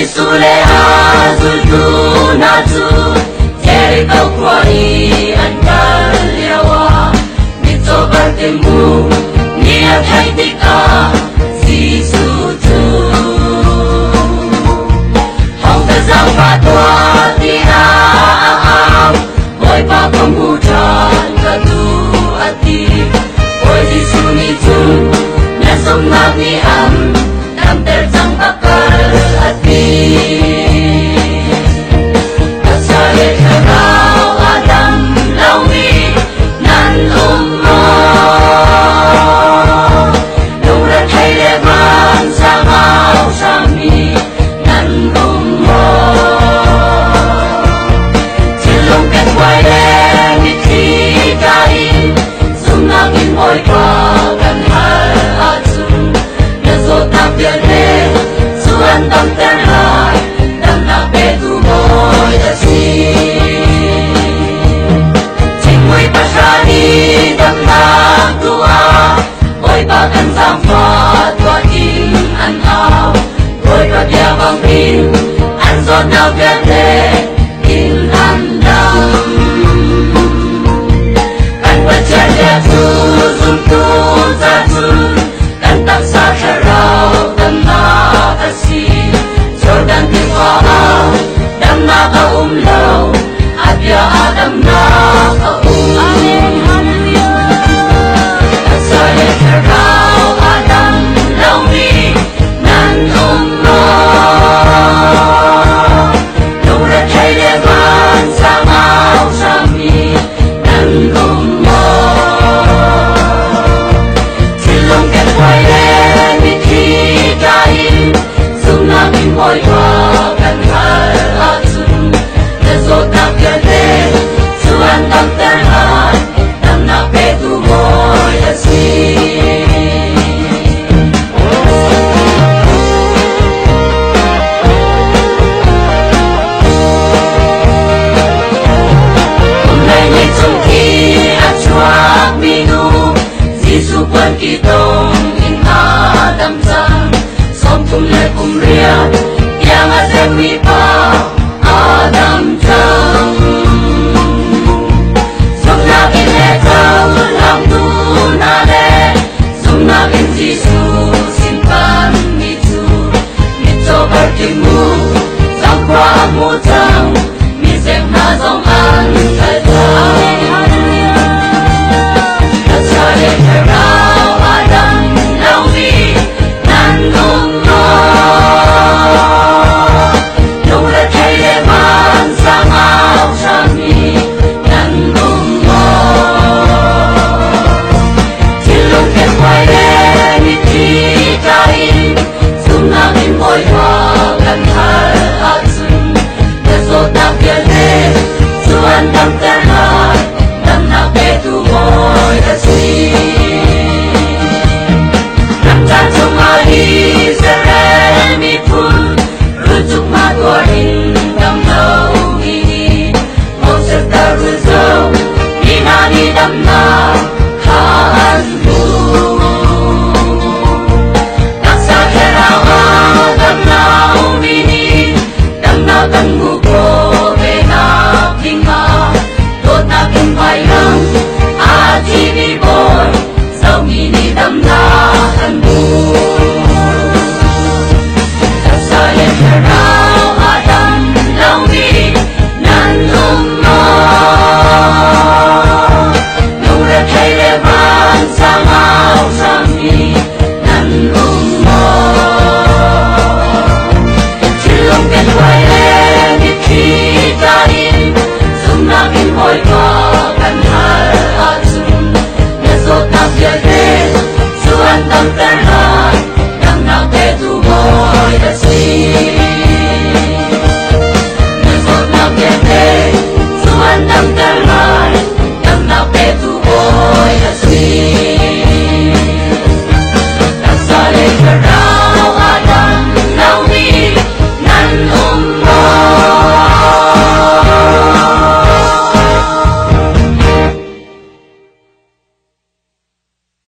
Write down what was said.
Sule azuju nazu Jericho kwani ankal yawa Nito bertemu niat haitika Sisu tu Hong tezang patwa tina am Boy pa pembujan katu ati Boy Sisu ni tu Nasong nati am Nam terjang bakal ati Kasale karau Adam lawi nan umma Lungrat hai leban samau sami nan umma Cilung ket wai le niti kain Sumangin boy pa kan hal atsum Nazot na pierde Suan tam terhai Dan nak betu moy dasi Cingui pasrani Dan nak dua Boy bagan sampat Tua in an au Boy pa dia bang rin An zot na pierde In an dam Kan baca dia tu Zum tu zatun Kan tak sa syarau Dan nak kasih Jordan tifa'ah Dan nak umlaw Abya Adam nak Kasale karau Adam lawi Nan umlaw Lungrat hai leban samau sami Nan umlaw Silong ket wai le niti kain Sumangin boy pa kan hal atsum Nazot na pierde Suan tam terhad Tam na petu moy asi